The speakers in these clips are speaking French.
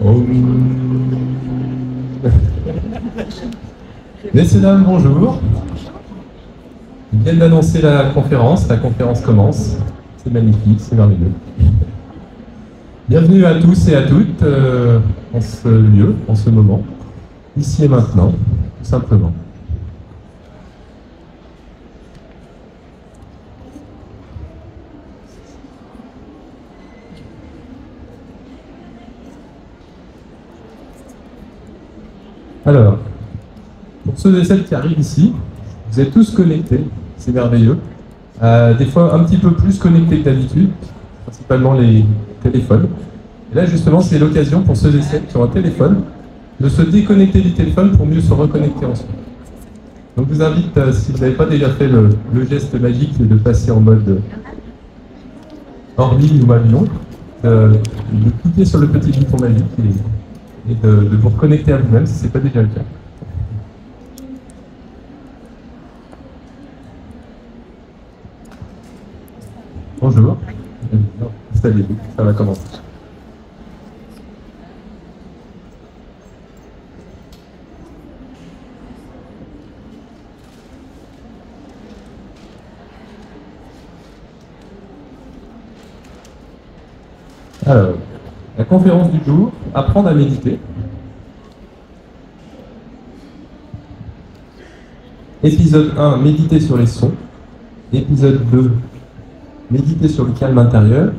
Om. Messieurs, dames, bonjour. Ils viennent d'annoncer la conférence commence. C'est magnifique, c'est merveilleux. Bienvenue à tous et à toutes en ce lieu, en ce moment, ici et maintenant, tout simplement. Alors, pour ceux et celles qui arrivent ici, vous êtes tous connectés, c'est merveilleux. Des fois un petit peu plus connectés que d'habitude, principalement les téléphones. Et là justement, c'est l'occasion pour ceux et celles qui ont un téléphone de se déconnecter du téléphone pour mieux se reconnecter ensuite. Donc je vous invite, si vous n'avez pas déjà fait le geste magique de passer en mode hors ligne ou avion, de cliquer sur le petit bouton magique et de vous reconnecter à vous-même si ce n'est pas déjà le cas. Bonjour, installez-vous, ça va commencer. Alors, la conférence du jour, apprendre à méditer. Épisode 1, méditer sur les sons. Épisode 2, méditer sur le calme intérieur.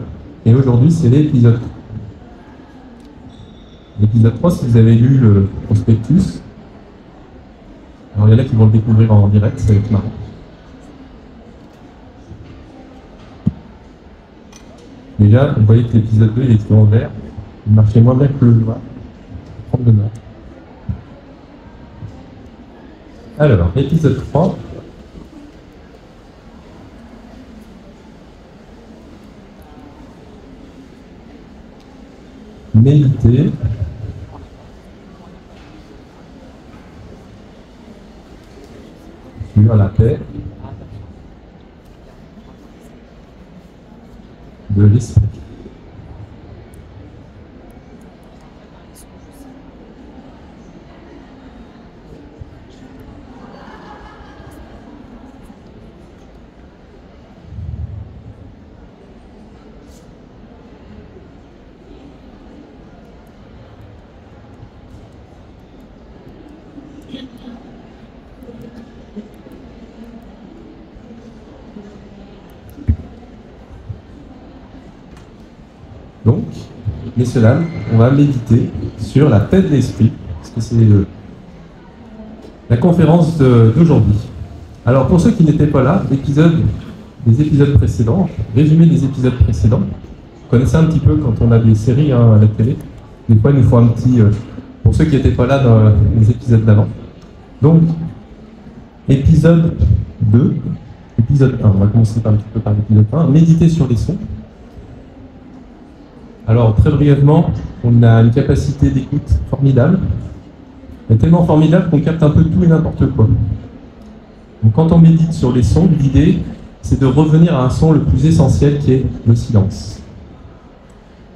Et aujourd'hui, c'est l'épisode 3. L'épisode 3, si vous avez lu le prospectus, alors il y en a qui vont le découvrir en direct, ça va être marrant. Déjà, vous voyez que l'épisode 2, il est écrit en vert. Il marchait moins bien que le noir. Prendre de note. Alors, épisode 3. Méditer. Sur la paix de l'esprit. Donc, messieurs, dames, on va méditer sur la paix de l'esprit, parce que c'est la conférence d'aujourd'hui. Alors, pour ceux qui n'étaient pas là, les épisodes précédents, résumé des épisodes précédents, vous connaissez un petit peu quand on a des séries à la télé, des fois il nous faut un petit, pour ceux qui n'étaient pas là dans les épisodes d'avant. Donc, épisode 2, épisode 1, on va commencer un petit peu par l'épisode 1, méditer sur les sons. Alors, très brièvement, on a une capacité d'écoute formidable, mais tellement formidable qu'on capte un peu tout et n'importe quoi. Donc, quand on médite sur les sons, l'idée, c'est de revenir à un son le plus essentiel qui est le silence.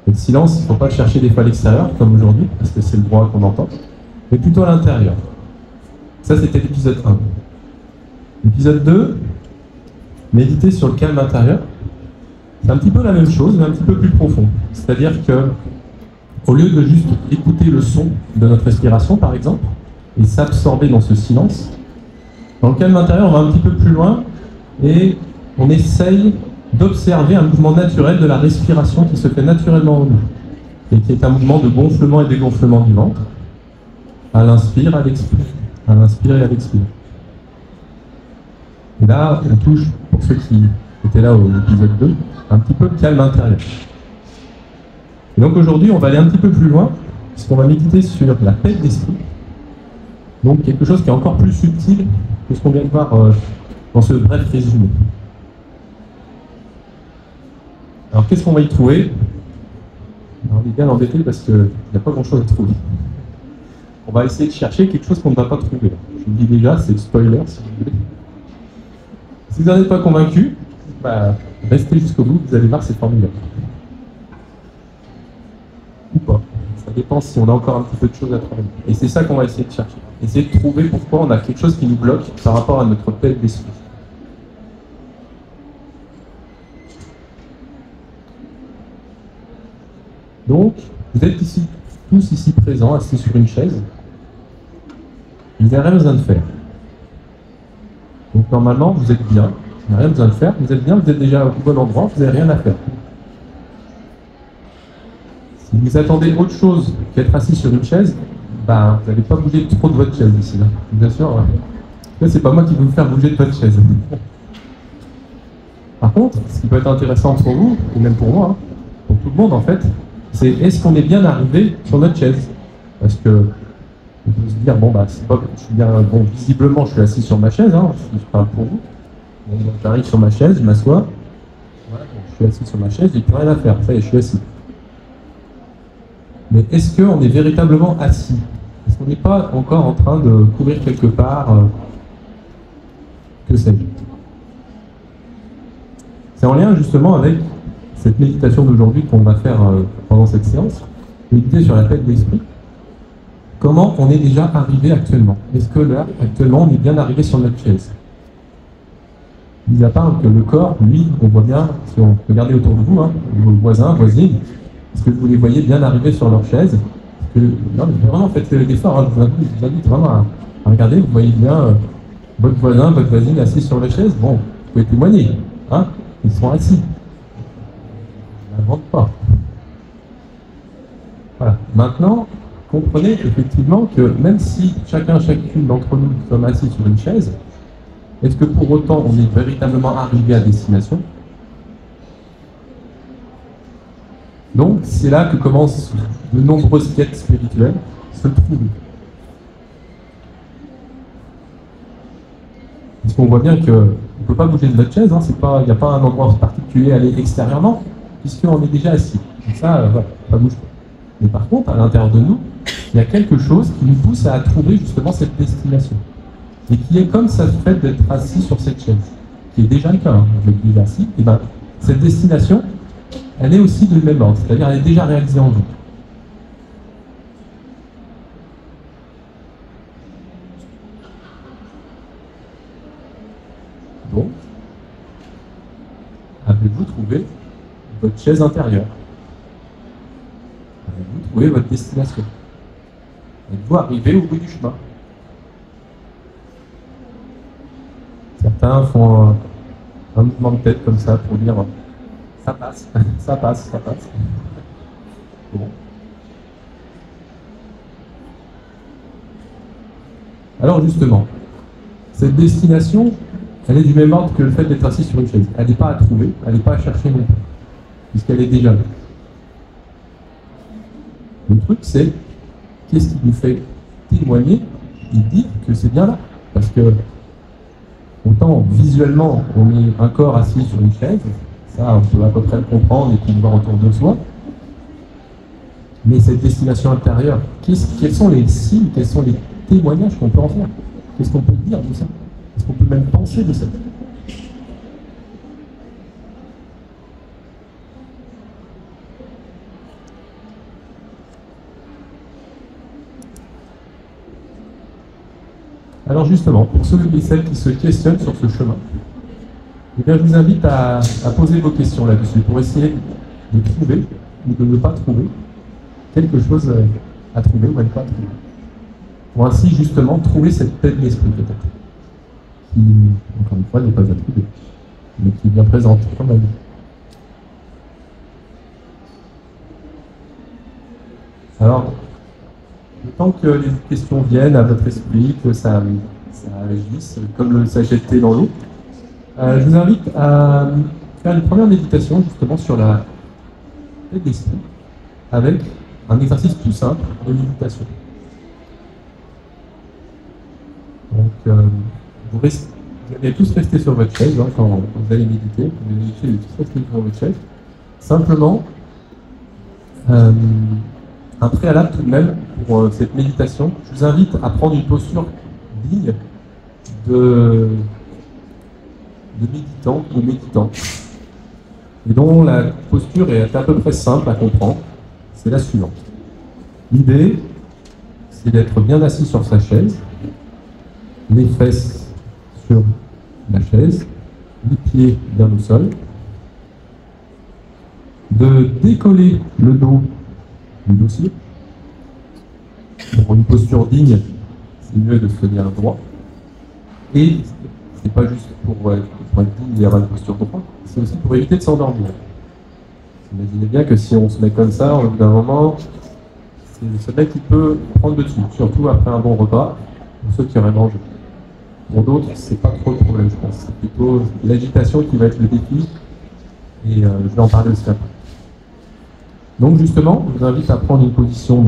Et le silence, il ne faut pas le chercher des fois à l'extérieur, comme aujourd'hui, parce que c'est le droit qu'on entend, mais plutôt à l'intérieur. Ça, c'était l'épisode 1. L'épisode 2, méditer sur le calme intérieur. C'est un petit peu la même chose, mais un petit peu plus profond. C'est-à-dire que, au lieu de juste écouter le son de notre respiration, par exemple, et s'absorber dans ce silence, dans le calme intérieur, on va un petit peu plus loin et on essaye d'observer un mouvement naturel de la respiration qui se fait naturellement en nous, et qui est un mouvement de gonflement et dégonflement du ventre, à l'inspire, à l'expire, à l'inspire et à l'expire. Et là, on touche, pour ceux qui étaient là au épisode 2, un petit peu de calme intérieur. Et donc aujourd'hui, on va aller un petit peu plus loin, puisqu'on va méditer sur la paix d'esprit. Donc quelque chose qui est encore plus subtil que ce qu'on vient de voir dans ce bref résumé. Alors qu'est-ce qu'on va y trouver? Alors, on est bien embêté parce qu'il n'y a pas grand-chose à trouver. On va essayer de chercher quelque chose qu'on ne va pas trouver. Je vous le dis déjà, c'est le spoiler si vous voulez. Si vous n'en êtes pas convaincu, restez jusqu'au bout, vous allez voir, c'est formidable. Ou pas, Ça dépend si on a encore un petit peu de choses à travailler. Et c'est ça qu'on va essayer de chercher. Essayer de trouver pourquoi on a quelque chose qui nous bloque par rapport à notre paix d'esprit. Donc, vous êtes ici, tous ici présents, assis sur une chaise. Vous n'avez rien besoin de faire. Donc normalement, vous êtes bien, vous n'avez rien besoin de faire, vous êtes bien, vous êtes déjà au bon endroit, vous n'avez rien à faire. Si vous attendez autre chose qu'être assis sur une chaise, ben, vous n'allez pas bouger trop de votre chaise ici. Là. Bien sûr, là, c'est pas moi qui vais vous faire bouger de votre chaise. Par contre, ce qui peut être intéressant pour vous, et même pour moi, hein, pour tout le monde en fait, c'est est-ce qu'on est bien arrivé sur notre chaise? Parce que on peut se dire, bon, bah, c'est pas, je suis bien, bon, visiblement, je suis assis sur ma chaise, hein, je parle pour vous. Donc, j'arrive sur ma chaise, je m'assois. Voilà, je suis assis sur ma chaise, j'ai plus rien à faire, ça y est, je suis assis. Mais est-ce qu'on est véritablement assis? Est-ce qu'on n'est pas encore en train de courir quelque part? Que sais-je? C'est en lien justement avec cette méditation d'aujourd'hui qu'on va faire pendant cette séance, méditer sur la paix de l'esprit. Comment on est déjà arrivé actuellement? Est-ce que là, actuellement, on est bien arrivé sur notre chaise? Mis à part que le corps, lui, on voit bien, si on regardez autour de vous, hein, vos voisins, voisines, est-ce que vous les voyez bien arriver sur leur chaise? Non, mais vraiment, faites l'effort, hein, je vous invite vraiment à regarder, vous voyez bien votre voisin, votre voisine assis sur la chaise, bon, vous pouvez témoigner, hein, ils sont assis. Ils n'inventent pas. Voilà. Maintenant, comprenez effectivement que même si chacune d'entre nous sommes assis sur une chaise, est-ce que pour autant on est véritablement arrivé à destination? Donc c'est là que commencent de nombreuses quêtes spirituelles, se trouver. Parce qu'on voit bien qu'on ne peut pas bouger de notre chaise, hein, il n'y a pas un endroit particulier à aller extérieurement, puisqu'on est déjà assis. Donc ça, voilà, ça bouge pas. Mais par contre, à l'intérieur de nous, il y a quelque chose qui nous pousse à trouver justement cette destination. Et qui est comme ça fait d'être assis sur cette chaise, qui est déjà le cas, hein, vous êtes déjà assis, et bien cette destination, elle est aussi de même ordre, c'est-à-dire elle est déjà réalisée en vous. Donc, avez-vous trouvé votre chaise intérieure? Avez-vous trouvé votre destination? Êtes-vous arrivé au bout du chemin? Certains font un mouvement de tête comme ça pour dire ça passe, ça passe, ça passe. Bon. Alors justement, cette destination, elle est du même ordre que le fait d'être assis sur une chaise. Elle n'est pas à trouver, elle n'est pas à chercher non plus, puisqu'elle est déjà là. Le truc, c'est qu'est-ce qui nous fait témoigner et dire que c'est bien là? Parce que autant visuellement, on est un corps assis sur une chaise, ça on peut à peu près le comprendre et puis le voir autour de soi. Mais cette destination intérieure, quels sont les signes, quels sont les témoignages qu'on peut en faire? Qu'est-ce qu'on peut dire de ça? Qu'est-ce qu'on peut même penser de ça? Alors justement, pour ceux et celles qui se questionnent sur ce chemin, eh bien, je vous invite à poser vos questions là-dessus pour essayer de trouver ou de ne pas trouver quelque chose à trouver ou à ne pas trouver. Pour ainsi justement trouver cette paix de l'esprit peut-être, qui, encore une fois, n'est pas à trouver, mais qui est bien présente quand même. Alors, le temps que les questions viennent à votre esprit, que ça agisse comme le sachet dans l'eau, je vous invite à faire une première méditation justement sur la paix d'esprit avec un exercice tout simple de méditation. Donc, vous allez tous rester sur votre chaise hein, quand vous allez méditer. Vous allez tous rester sur votre chaise. Simplement, un préalable tout de même pour cette méditation, je vous invite à prendre une posture digne de méditant ou méditant, et dont la posture est à peu près simple à comprendre. C'est la suivante. L'idée, c'est d'être bien assis sur sa chaise, les fesses sur la chaise, les pieds bien au sol, de décoller le dos du dossier. Pour une posture digne, c'est mieux de se tenir droit. Et c'est pas juste pour être digne et avoir une posture droite, c'est aussi pour éviter de s'endormir. Imaginez bien que si on se met comme ça, au bout d'un moment, c'est le sommeil qui peut prendre le dessus, surtout après un bon repas, pour ceux qui auraient mangé. Pour d'autres, c'est pas trop le problème, je pense. C'est plutôt l'agitation qui va être le défi, et je vais en parler aussi après. Donc justement, je vous invite à prendre une position,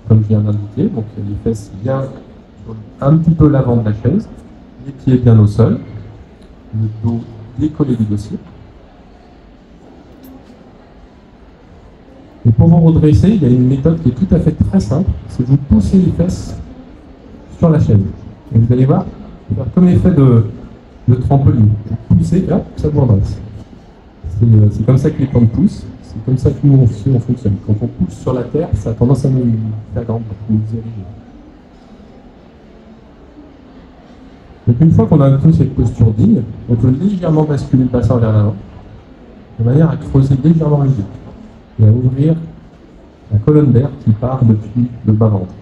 comme je viens d'indiquer, donc les fesses bien un petit peu l'avant de la chaise, les pieds bien au sol, le dos décollé du dossier. Et pour vous redresser, il y a une méthode qui est tout à fait très simple, c'est de vous pousser les fesses sur la chaise. Et vous allez voir, ça va faire comme effet de trampoline. Vous poussez, hop, ça vous redresse. C'est comme ça que les plantes poussent, c'est comme ça que nous on fonctionne. Quand on pousse sur la terre, ça a tendance à nous faire grandir, nous diriger. Donc une fois qu'on a obtenu cette posture digne, on peut légèrement basculer le bassin vers l'avant, de manière à creuser légèrement les yeux et à ouvrir la colonne d'air qui part depuis le bas-ventre.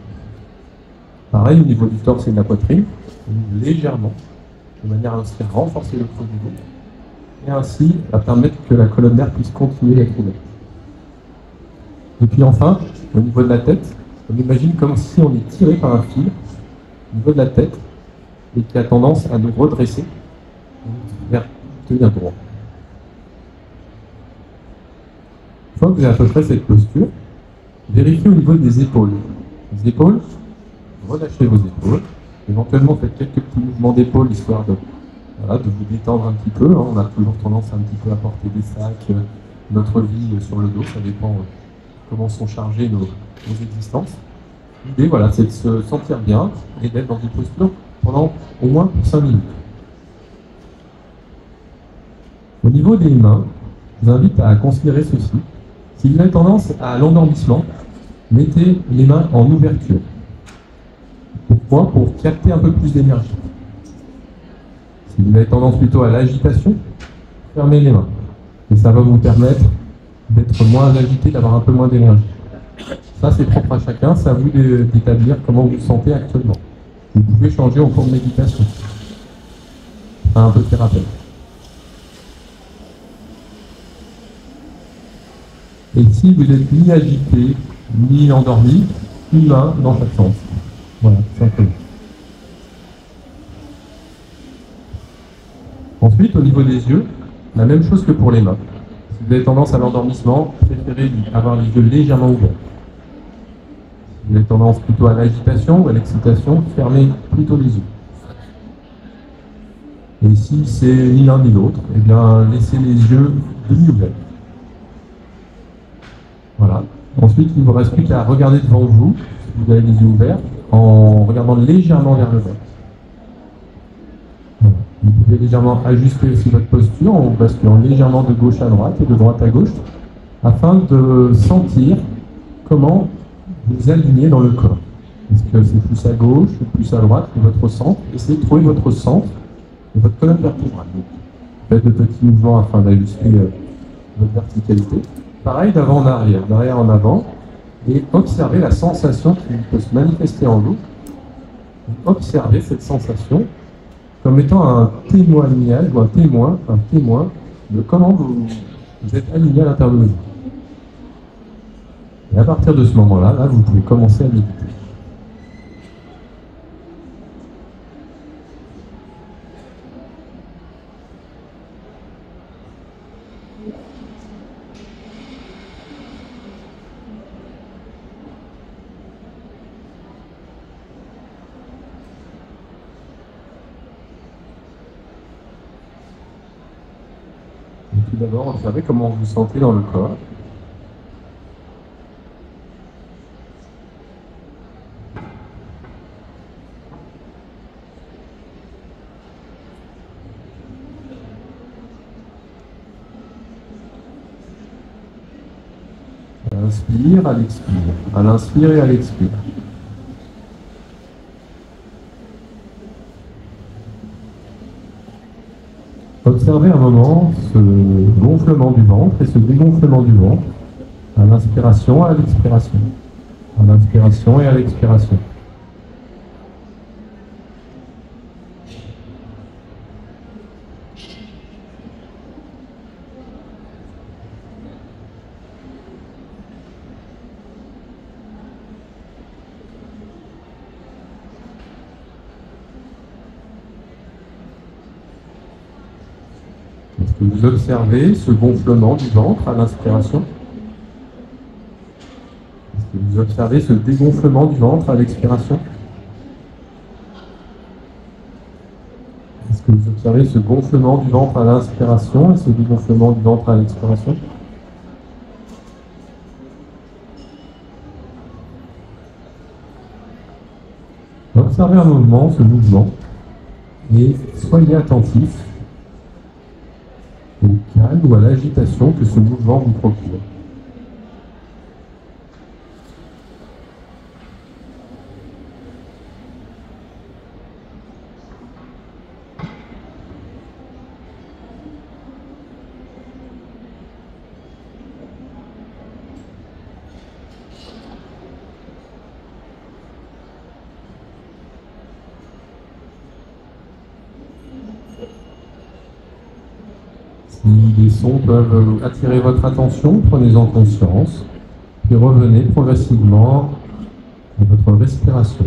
Pareil au niveau du torse et de la poitrine, on ouvre légèrement, de manière à aussi renforcer le creux du dos, et ainsi à permettre que la colonne d'air puisse continuer d'être ouverte. Et puis enfin, au niveau de la tête, on imagine comme si on est tiré par un fil au niveau de la tête et qui a tendance à nous redresser vers tenir droit. Une fois que vous avez à peu près cette posture, vérifiez au niveau des épaules. Les épaules, relâchez vos épaules. Éventuellement, faites quelques petits mouvements d'épaule histoire de vous détendre un petit peu. On a toujours tendance un petit peu à porter des sacs, notre vie sur le dos, ça dépend comment sont chargées nos existences. L'idée, voilà, c'est de se sentir bien et d'être dans une posture pendant au moins 5 minutes. Au niveau des mains, je vous invite à considérer ceci. Si vous avez tendance à l'endormissement, mettez les mains en ouverture. Pourquoi? Pour capter un peu plus d'énergie. Si vous avez tendance plutôt à l'agitation, fermez les mains. Et ça va vous permettre d'être moins agité, d'avoir un peu moins d'énergie. Ça, c'est propre à chacun, c'est à vous d'établir comment vous vous sentez actuellement. Vous pouvez changer en cours de méditation. Un peu thérapeute. Et si vous êtes ni agité, ni endormi, une main dans chaque sens. Voilà, tout simplement. Ensuite, au niveau des yeux, la même chose que pour les mains. Si vous avez tendance à l'endormissement, préférez avoir les yeux légèrement ouverts. Si vous avez tendance plutôt à l'agitation ou à l'excitation, fermez plutôt les yeux. Et si c'est ni l'un ni l'autre, eh bien laissez les yeux demi-ouverts. Voilà. Ensuite, il ne vous reste plus qu'à regarder devant vous, si vous avez les yeux ouverts, en regardant légèrement vers le bas. Voilà. Vous pouvez légèrement ajuster aussi votre posture en basculant légèrement de gauche à droite et de droite à gauche, afin de sentir comment vous alignez dans le corps. Est-ce que c'est plus à gauche ou plus à droite que votre centre? Essayez de trouver votre centre et votre colonne vertébrale. Donc, faites de petits mouvements afin d'ajuster votre verticalité. Pareil d'avant en arrière, d'arrière en avant, et observez la sensation qui peut se manifester en vous. Observez cette sensation comme étant un témoignage ou un témoin de comment vous êtes aligné à l'intérieur de vous. Et à partir de ce moment-là, vous pouvez commencer à méditer. Tout d'abord, observez comment vous vous sentez dans le corps. l'inspire, à l'expire. À l'inspire et à l'expire. Observez un moment ce gonflement du ventre et ce dégonflement du ventre à l'inspiration, à l'expiration. À l'inspiration et à l'expiration. Est-ce que vous observez ce gonflement du ventre à l'inspiration? Est-ce que vous observez ce dégonflement du ventre à l'expiration? Est-ce que vous observez ce gonflement du ventre à l'inspiration et ce dégonflement du ventre à l'expiration? Observez un moment ce mouvement et soyez attentif au calme ou à l'agitation que ce mouvement vous procure. Si les sons peuvent attirer votre attention, prenez-en conscience, puis revenez progressivement à votre respiration.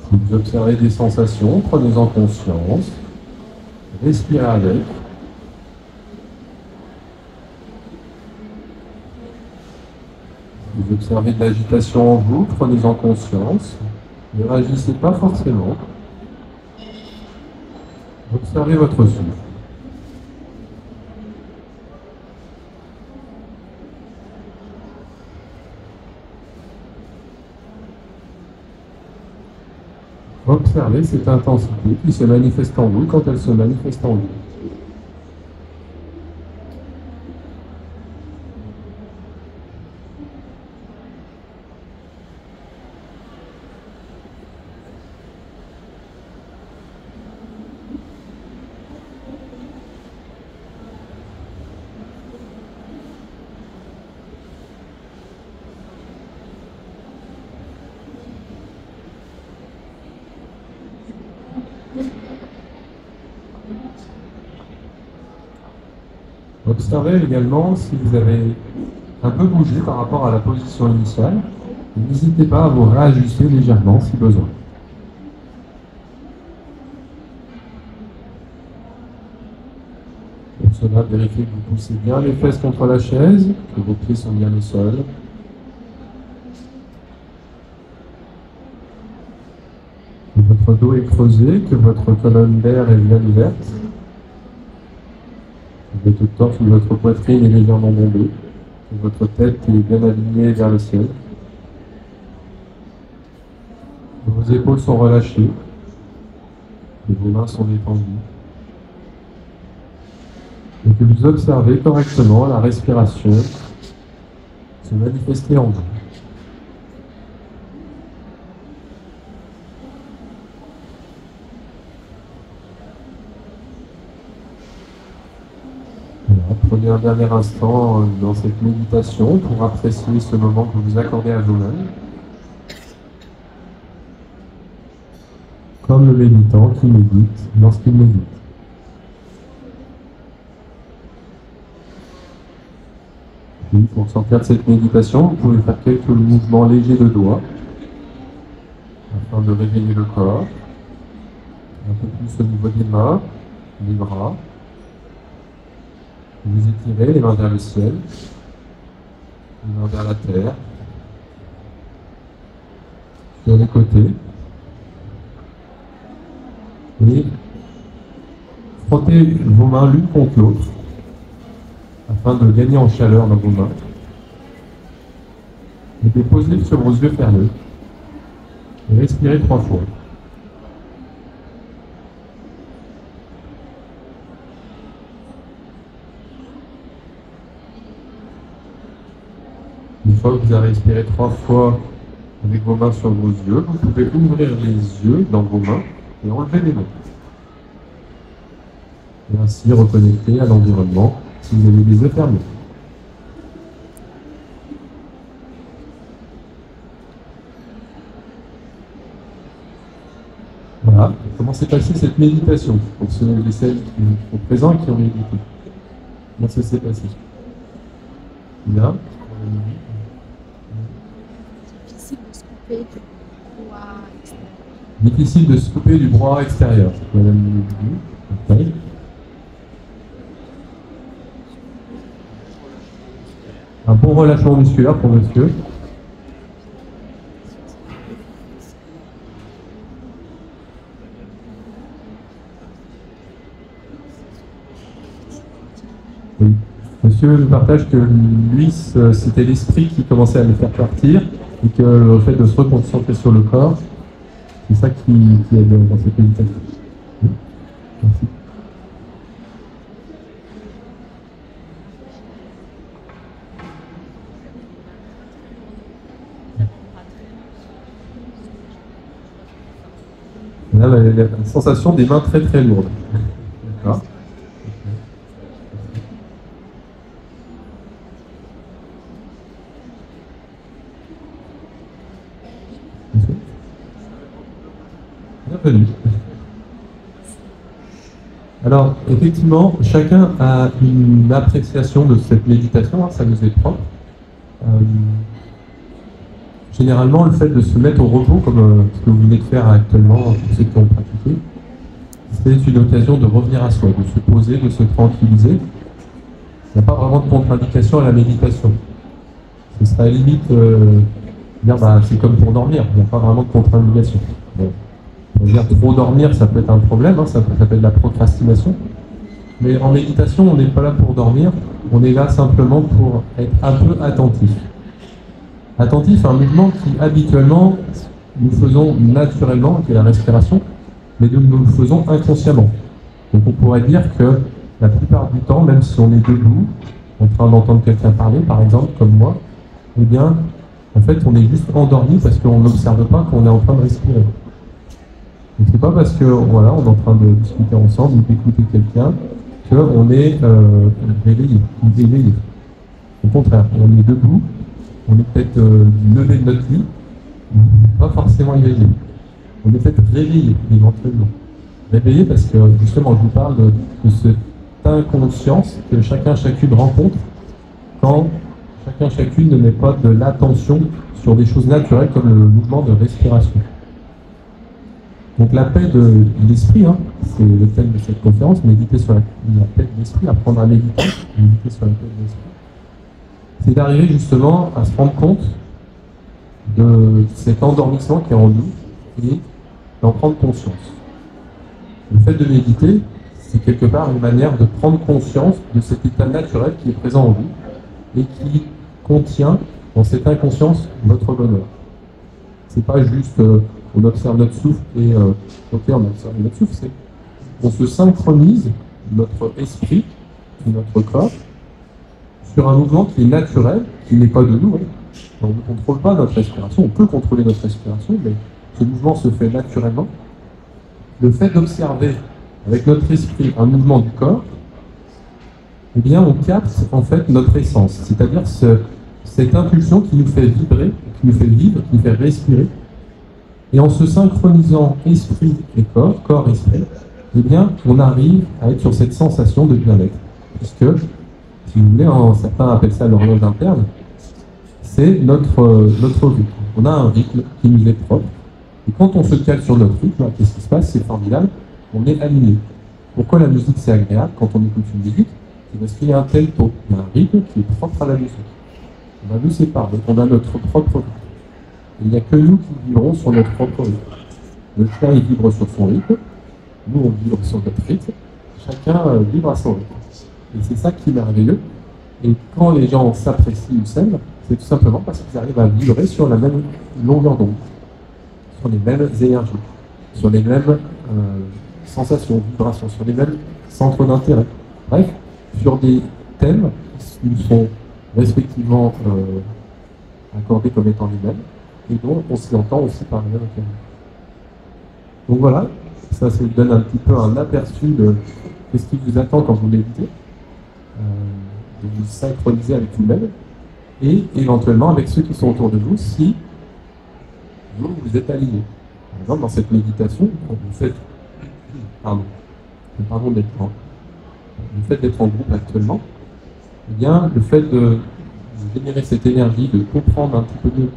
Si vous observez des sensations, prenez-en conscience. Respirez avec. Vous observez de l'agitation en vous, prenez-en conscience. Ne réagissez pas forcément. Observez votre souffle. Observez cette intensité qui se manifeste en vous quand elle se manifeste en vous. Observez également si vous avez un peu bougé par rapport à la position initiale. N'hésitez pas à vous réajuster légèrement si besoin. Pour cela, vérifiez que vous poussez bien les fesses contre la chaise, que vos pieds sont bien au sol. Que votre dos est creusé, que votre colonne d'air est bien ouverte. Que votre torse ou votre poitrine est légèrement bombée. Que votre tête est bien alignée vers le ciel. Que vos épaules sont relâchées. Que vos mains sont détendues. Et que vous observez correctement la respiration se manifester en vous. Prenez un dernier instant dans cette méditation pour apprécier ce moment que vous accordez à vous-même. Comme le méditant qui médite lorsqu'il médite. Puis, pour sortir de cette méditation, vous pouvez faire quelques mouvements légers de doigts afin de réveiller le corps. Un peu plus au niveau des mains, des bras. Vous étirez les mains vers le ciel, les mains vers la terre, sur les côtés, et frottez vos mains l'une contre l'autre afin de gagner en chaleur dans vos mains. Et déposez sur vos yeux fermés. Et respirez 3 fois. Une fois que vous avez respiré 3 fois avec vos mains sur vos yeux, vous pouvez ouvrir les yeux dans vos mains et enlever les mains. Et ainsi reconnecter à l'environnement si vous avez les yeux fermés. Voilà, comment s'est passée cette méditation pour ceux et celles qui sont présents et qui ont médité? Comment ça s'est passé? Bien. Difficile de se couper du brouhaha extérieur. Madame okay. Un bon relâchement musculaire pour monsieur. Oui. Monsieur nous partage que lui, c'était l'esprit qui commençait à le faire partir et que le fait de se reconcentrer sur le corps, c'est ça qui aide dans cette méditation. Oui. Merci. Là, la sensation des mains très très lourdes. D'accord. Bienvenue. Alors, effectivement, chacun a une appréciation de cette méditation, hein, ça nous est propre. Généralement, le fait de se mettre au repos, comme ce que vous venez de faire actuellement, pour ceux qui ont pratiqué, c'est une occasion de revenir à soi, de se poser, de se tranquilliser. Il n'y a pas vraiment de contre-indication à la méditation. Ce serait à la limite dire bah, c'est comme pour dormir, il n'y a pas vraiment de contre-indication. Bon. On va dire trop dormir, ça peut être un problème, hein, ça peut s'appeler de la procrastination. Mais en méditation, on n'est pas là pour dormir, on est là simplement pour être un peu attentif. Attentif à un mouvement qui habituellement nous faisons naturellement, qui est la respiration, mais nous le faisons inconsciemment. Donc on pourrait dire que la plupart du temps, même si on est debout, en train d'entendre quelqu'un parler, par exemple, comme moi, eh bien, en fait, on est juste endormi parce qu'on n'observe pas qu'on est en train de respirer. Donc c'est pas parce que voilà, on est en train de discuter ensemble ou d'écouter quelqu'un qu'on est réveillé ou éveillé. Au contraire, on est debout, on est peut-être levé de notre lit, pas forcément éveillé. On est peut-être réveillé éventuellement. Réveillé parce que justement je vous parle de cette inconscience que chacune rencontre quand chacune ne met pas de l'attention sur des choses naturelles comme le mouvement de respiration. Donc la paix de l'esprit, hein, c'est le thème de cette conférence, méditer sur la paix de l'esprit, apprendre à méditer sur la paix de l'esprit. C'est d'arriver justement à se rendre compte de cet endormissement qui est en nous et d'en prendre conscience. Le fait de méditer, c'est quelque part une manière de prendre conscience de cet état naturel qui est présent en vous et qui contient dans cette inconscience notre bonheur. C'est pas juste on observe notre souffle et ok, on observe notre souffle, c'est on se synchronise notre esprit et notre corps sur un mouvement qui est naturel, qui n'est pas de nous. Hein. On ne contrôle pas notre respiration, on peut contrôler notre respiration, mais ce mouvement se fait naturellement. Le fait d'observer avec notre esprit un mouvement du corps, eh bien on capte en fait notre essence, c'est-à-dire cette impulsion qui nous fait vibrer, qui nous fait vivre, qui nous fait respirer. Et en se synchronisant esprit et corps-esprit, eh bien on arrive à être sur cette sensation de bien-être. Puisque, si vous voulez, certains appellent ça l'horloge interne, c'est notre rythme. On a un rythme qui nous est propre. Et quand on se cale sur notre rythme, qu'est-ce qui se passe? C'est formidable, on est aligné. Pourquoi la musique c'est agréable quand on écoute une musique? C'est parce qu'il y a un tempo, il y a un rythme qui est propre à la musique. On va nous séparer, donc on a notre propre rythme. Et il n'y a que nous qui vibrons sur notre propre rythme. Le chien il vibre sur son rythme, nous on vibre sur notre rythme, chacun vibre à son rythme. Et c'est ça qui est merveilleux. Et quand les gens s'apprécient ou s'aiment, C'est tout simplement parce qu'ils arrivent à vibrer sur la même longueur d'onde, sur les mêmes énergies, sur les mêmes sensations, vibrations, sur les mêmes centres d'intérêt. Bref, sur des thèmes qui nous sont respectivement accordés comme étant les mêmes, et dont on s'y entend aussi par les mêmes occasions. Donc voilà, ça vous donne un petit peu un aperçu de ce qui vous attend quand vous méditez, de vous synchroniser avec vous-même, et éventuellement avec ceux qui sont autour de vous, si vous êtes alignés. Par exemple, dans cette méditation, quand vous faites, pardon d'être le fait d'être en groupe actuellement, eh bien, le fait de générer cette énergie, de comprendre un petit peu mieux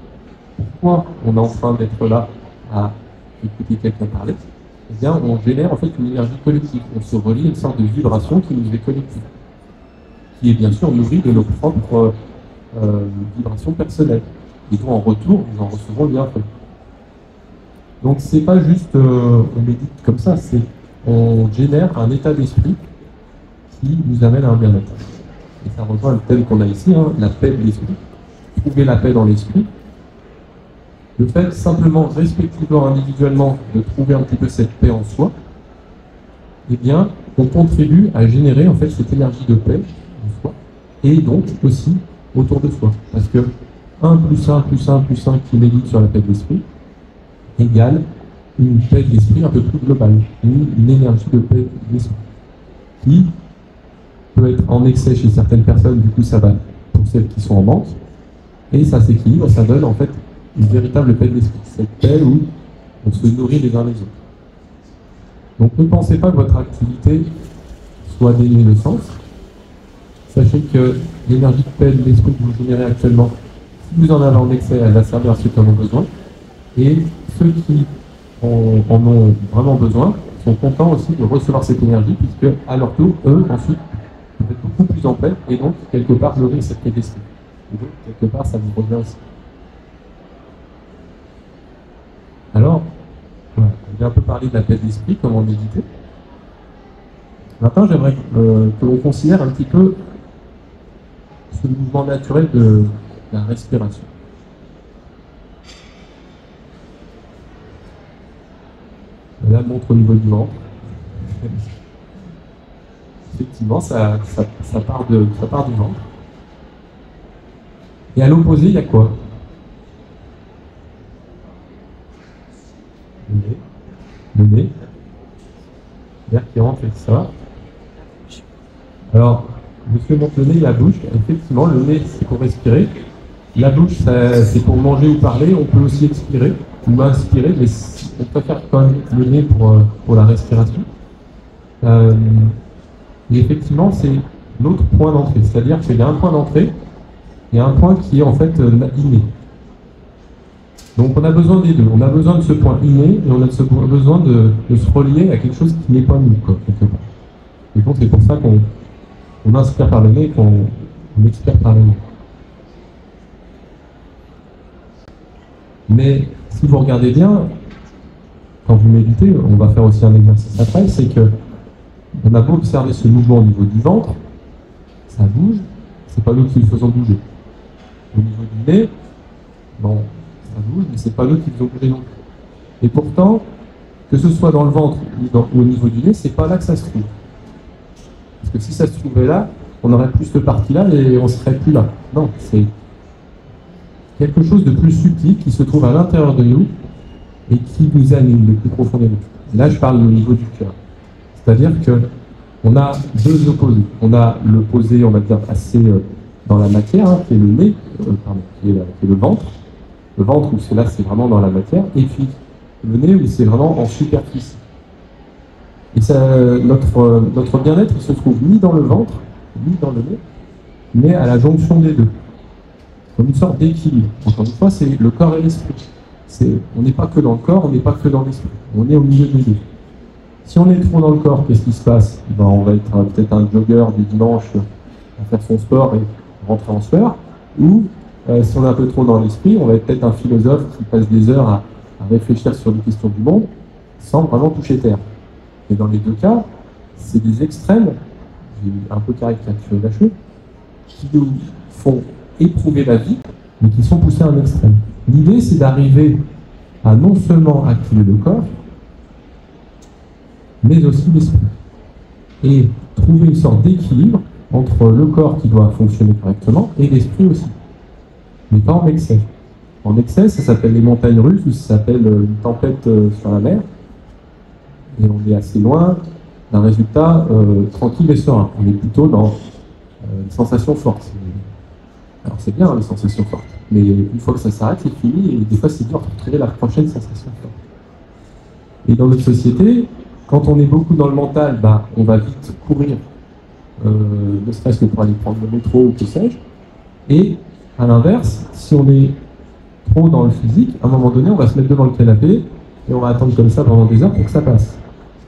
pourquoi on est en train d'être là à écouter quelqu'un parler, eh bien, on génère en fait une énergie collective. On se relie à une sorte de vibration qui nous est collective, qui est bien sûr nourrie de nos propres vibrations personnelles, et dont en retour, nous en recevons bien fait. Donc, c'est pas juste on médite comme ça, c'est on génère un état d'esprit qui nous amène à un bien-être. Et ça rejoint le thème qu'on a ici, hein, la paix de l'esprit. Trouver la paix dans l'esprit. Le fait simplement, respectivement, individuellement, de trouver un petit peu cette paix en soi, eh bien, on contribue à générer en fait cette énergie de paix en soi, et donc aussi autour de soi. Parce que 1 plus 1 plus 1 plus 1 qui médite sur la paix de l'esprit égale une paix de l'esprit un peu plus globale, une énergie de paix de l'esprit, qui peut être en excès chez certaines personnes, du coup ça va pour celles qui sont en manque, et ça s'équilibre, ça donne en fait une véritable paix de l'esprit, cette paix où on se nourrit les uns les autres. Donc ne pensez pas que votre activité soit dénuée de sens. Sachez que l'énergie de paix de l'esprit que vous générez actuellement, si vous en avez en excès, elle va servir à ceux qui en ont besoin, et ceux qui en ont vraiment besoin sont contents aussi de recevoir cette énergie, puisque à leur tour, eux, ensuite, vont être beaucoup plus en paix, et donc, quelque part, nourrir cette paix d'esprit. Et donc, quelque part, ça vous revient aussi. Alors, voilà, j'ai un peu parlé de la paix d'esprit, comment méditer. Maintenant, j'aimerais que l'on considère un petit peu ce mouvement naturel de la respiration. Là, montre au niveau du ventre. Effectivement, ça part du ventre. Et à l'opposé, il y a quoi? Le nez. L'air qui rentre et ça. Alors, monsieur montre le nez et la bouche. Effectivement, le nez, c'est pour respirer. La bouche, c'est pour manger ou parler. On peut aussi expirer ou inspirer, mais on préfère quand même le nez pour la respiration. Et effectivement, c'est l'autre point d'entrée. C'est-à-dire qu'il y a un point d'entrée et un point qui est en fait inné. Donc on a besoin des deux. On a besoin de ce point inné et on a besoin de se relier à quelque chose qui n'est pas nous, quoi, quelque part. Et donc c'est pour ça qu'on inspire par le nez et qu'on expire par le nez. Mais si vous regardez bien, quand vous méditez, on va faire aussi un exercice après, c'est que on a beau observer ce mouvement au niveau du ventre, ça bouge, c'est pas nous qui le faisons bouger. Au niveau du nez, bon, ça bouge, mais c'est pas nous qui le faisons bouger non plus. Et pourtant, que ce soit dans le ventre ou au niveau du nez, c'est pas là que ça se trouve. Parce que si ça se trouvait là, on aurait plus cette partie-là et on serait plus là. Non, c'est quelque chose de plus subtil qui se trouve à l'intérieur de nous et qui nous anime le plus profondément. Et là, je parle au niveau du cœur. C'est-à-dire qu'on a deux opposés. On a l'opposé, on va dire, assez dans la matière, hein, qui est le nez, qui est le ventre. Le ventre où c'est vraiment dans la matière. Et puis le nez où c'est vraiment en superficie. Et ça, notre bien-être, il se trouve ni dans le ventre, ni dans le nez, mais à la jonction des deux. Comme une sorte d'équilibre. Encore une fois, c'est le corps et l'esprit. On n'est pas que dans le corps, on n'est pas que dans l'esprit. On est au milieu des deux. Si on est trop dans le corps, qu'est-ce qui se passe? On va être peut-être un jogger du dimanche à faire son sport et rentrer en sueur. Ou si on est un peu trop dans l'esprit, on va être peut-être un philosophe qui passe des heures à réfléchir sur les questions du monde sans vraiment toucher terre. Et dans les deux cas, c'est des extrêmes, j'ai un peu caricaturé la chose, qui nous font éprouver la vie mais qui sont poussés à un extrême. L'idée, c'est d'arriver à non seulement activer le corps, mais aussi l'esprit. Et trouver une sorte d'équilibre entre le corps qui doit fonctionner correctement et l'esprit aussi. Mais pas en excès. En excès, ça s'appelle les montagnes russes ou ça s'appelle une tempête sur la mer. Et on est assez loin d'un résultat tranquille et serein. On est plutôt dans une sensation forte. Alors c'est bien les sensations fortes, mais une fois que ça s'arrête, c'est fini, et des fois c'est dur de retrouver la prochaine sensation forte. Et dans notre société, quand on est beaucoup dans le mental, bah, on va vite courir, ne serait-ce que pour aller prendre le métro ou que sais-je. Et à l'inverse, si on est trop dans le physique, à un moment donné, on va se mettre devant le canapé et on va attendre comme ça pendant des heures pour que ça passe.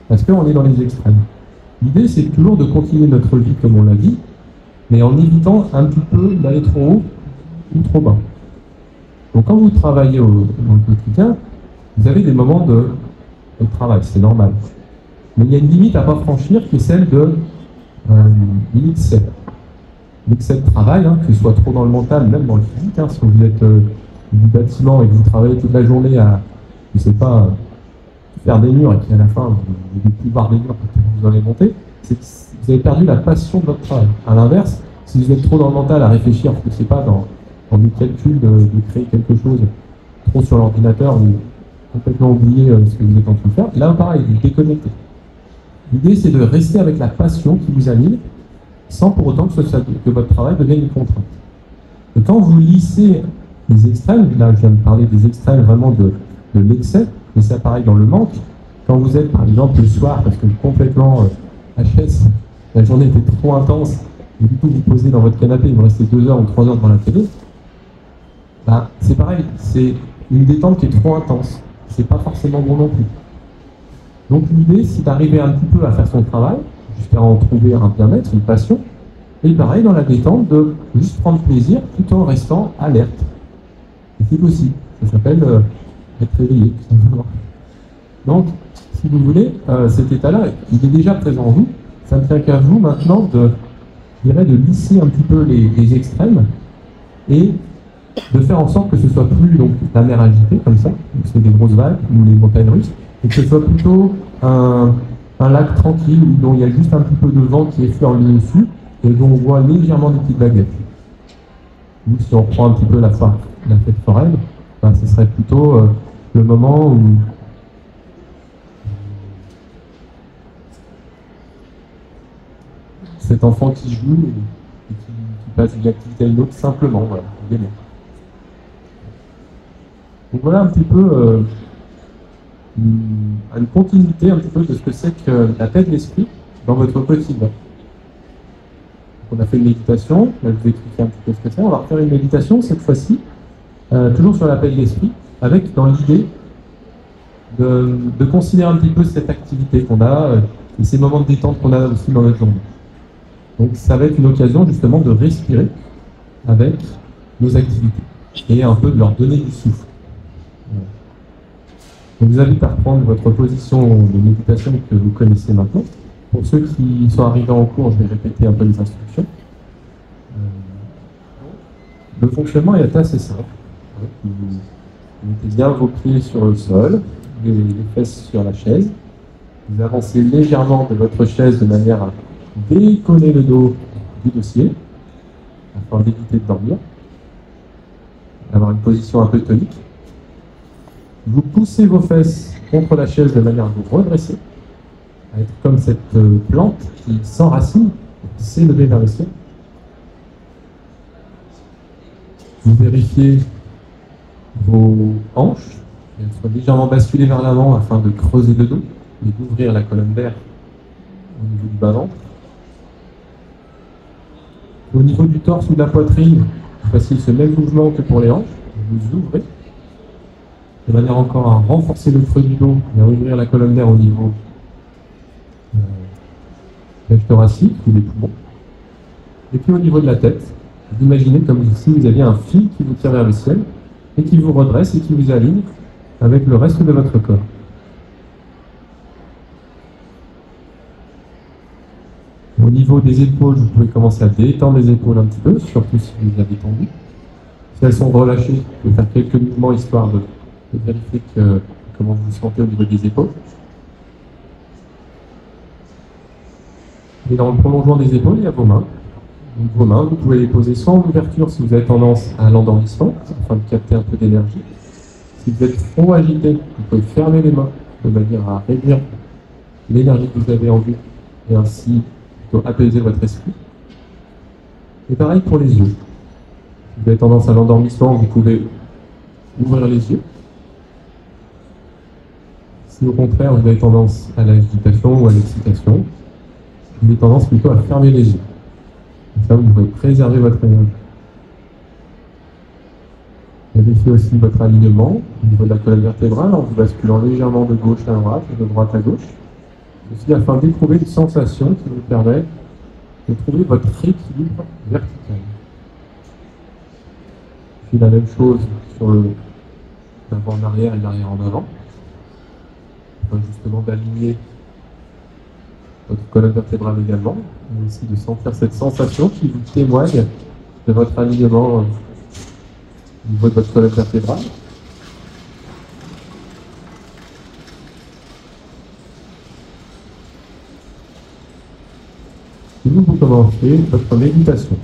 Parce qu'on est dans les extrêmes. L'idée, c'est toujours de continuer notre vie comme on la vit, mais en évitant un petit peu d'aller trop haut ou trop bas. Donc quand vous travaillez dans le quotidien, vous avez des moments de travail, c'est normal. Mais il y a une limite à ne pas franchir qui est celle de l'excès. L'excès de travail, hein, que ce soit trop dans le mental, même dans le physique, hein, si vous êtes du bâtiment et que vous travaillez toute la journée à, je ne sais pas, faire des murs et qu'à la fin, vous ne plus voir des murs parce que vous en avez monté, c'est que vous avez perdu la passion de votre travail. À l'inverse, si vous êtes trop dans le mental à réfléchir, je ne sais pas, dans des calculs de créer quelque chose, trop sur l'ordinateur, vous complètement oublier ce que vous êtes en train de faire, là pareil, vous déconnectez. L'idée, c'est de rester avec la passion qui vous anime, sans pour autant que votre travail devienne une contrainte. Et quand vous lissez les extrêmes, là je viens de parler des extrêmes vraiment de l'excès, mais ça pareil dans le manque, quand vous êtes par exemple le soir, parce que complètement HS, la journée était trop intense, et du coup vous posez dans votre canapé, vous restez 2 heures ou 3 heures devant la télé, bah, c'est pareil, c'est une détente qui est trop intense, c'est pas forcément bon non plus. Donc l'idée, c'est d'arriver un petit peu à faire son travail, jusqu'à en trouver un bien-être, une passion, et pareil dans la détente, de juste prendre plaisir tout en restant alerte. Et c'est possible, ça s'appelle être réveillé, tout simplement. Donc, si vous voulez, cet état-là, il est déjà présent en vous, ça ne tient qu'à vous maintenant je dirais, de lisser un petit peu les extrêmes, et de faire en sorte que ce soit plus donc, la mer agitée, comme ça, donc c'est des grosses vagues, ou les montagnes russes, et que ce soit plutôt un lac tranquille dont il y a juste un petit peu de vent qui effleure le dessus et dont on voit légèrement des petites baguettes. Nous, si on reprend un petit peu la fête foraine, ben, ce serait plutôt le moment où cet enfant qui joue et qui passe d'une activité à une autre simplement, voilà, évidemment. Donc voilà un petit peu une continuité un petit peu de ce que c'est que la paix de l'esprit dans votre quotidien. On a fait une méditation, là, je vais expliquer un petit peu ce que c'est. On va refaire une méditation cette fois-ci, toujours sur la paix de l'esprit, avec dans l'idée de considérer un petit peu cette activité qu'on a et ces moments de détente qu'on a aussi dans notre journée. Donc ça va être une occasion justement de respirer avec nos activités et un peu de leur donner du souffle. Je vous invite à reprendre votre position de méditation que vous connaissez maintenant. Pour ceux qui sont arrivés en cours, je vais répéter un peu les instructions. Le fonctionnement est assez simple. Vous mettez bien vos pieds sur le sol, les fesses sur la chaise. Vous avancez légèrement de votre chaise de manière à décoller le dos du dossier, afin d'éviter de dormir, d'avoir une position un peu tonique. Vous poussez vos fesses contre la chaise de manière à vous redresser, à être comme cette plante qui s'enracine, qui s'élever vers le ciel. Vous vérifiez vos hanches, qu'elles soient légèrement basculées vers l'avant afin de creuser le dos et d'ouvrir la colonne vertébrale au niveau du bas-ventre. Au niveau du torse ou de la poitrine, vous fassiez ce même mouvement que pour les hanches, vous ouvrez, de manière encore à renforcer le creux du dos et à ouvrir la colonne vertébrale au niveau cage thoracique ou des poumons. Et puis au niveau de la tête, vous imaginez comme si vous aviez un fil qui vous tire vers le ciel et qui vous redresse et qui vous aligne avec le reste de votre corps. Au niveau des épaules, vous pouvez commencer à détendre les épaules un petit peu, surtout si vous les avez tendues. Si elles sont relâchées, vous pouvez faire quelques mouvements histoire de vérifier comment vous vous sentez au niveau des épaules. Et dans le prolongement des épaules, il y a vos mains. Donc vos mains, vous pouvez les poser soit en ouverture si vous avez tendance à l'endormissement, afin de capter un peu d'énergie. Si vous êtes trop agité, vous pouvez fermer les mains de manière à réduire l'énergie que vous avez en vue et ainsi plutôt apaiser votre esprit. Et pareil pour les yeux. Si vous avez tendance à l'endormissement, vous pouvez ouvrir les yeux. Si au contraire vous avez tendance à l'agitation ou à l'excitation, vous avez tendance plutôt à fermer les yeux. Comme ça, vous pouvez préserver votre énergie. Vérifiez aussi votre alignement au niveau de la colonne vertébrale en vous basculant légèrement de gauche à droite et de droite à gauche. Aussi afin d'éprouver une sensation qui vous permet de trouver votre équilibre vertical. Puis la même chose sur l'avant en arrière et l'arrière en avant. Afin justement d'aligner votre colonne vertébrale également, mais aussi de sentir cette sensation qui vous témoigne de votre alignement au niveau de votre colonne vertébrale. Et vous commencez votre méditation.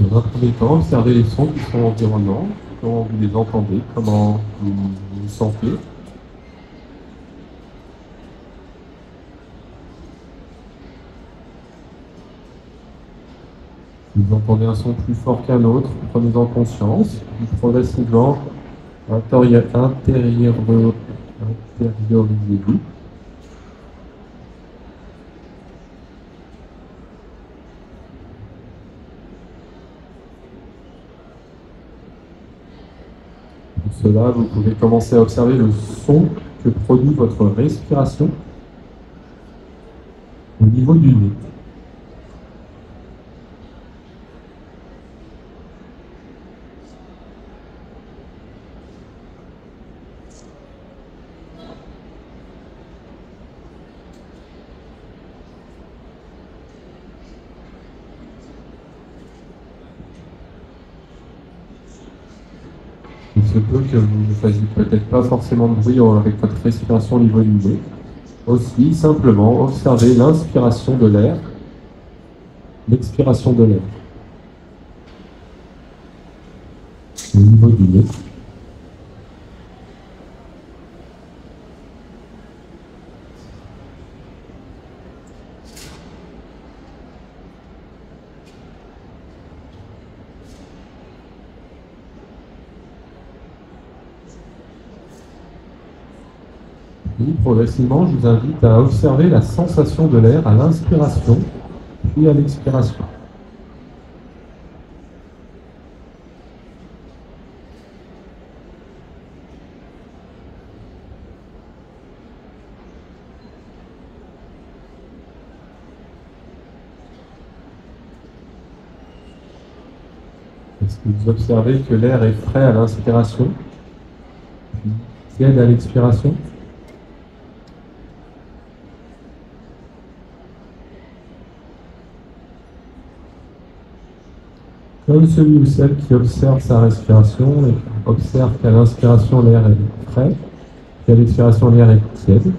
Dans un premier temps, observez les sons qui sont environnants, comment vous les entendez, comment vous vous sentez. Si vous entendez un son plus fort qu'un autre, prenez-en conscience, puis progressivement intériorisez-vous. Pour cela, vous pouvez commencer à observer le son que produit votre respiration au niveau du nez. Il se peut que vous ne fassiez peut-être pas forcément de bruit avec votre respiration au niveau du nez. Aussi, simplement, observez l'inspiration de l'air, l'expiration de l'air. Au niveau du nez. Puis, progressivement, je vous invite à observer la sensation de l'air à l'inspiration, puis à l'expiration. Est-ce que vous observez que l'air est frais à l'inspiration, puis tiède à l'expiration? Comme celui ou celle qui observe sa respiration et observe qu'à l'inspiration l'air est frais, qu'à l'expiration l'air est tiède.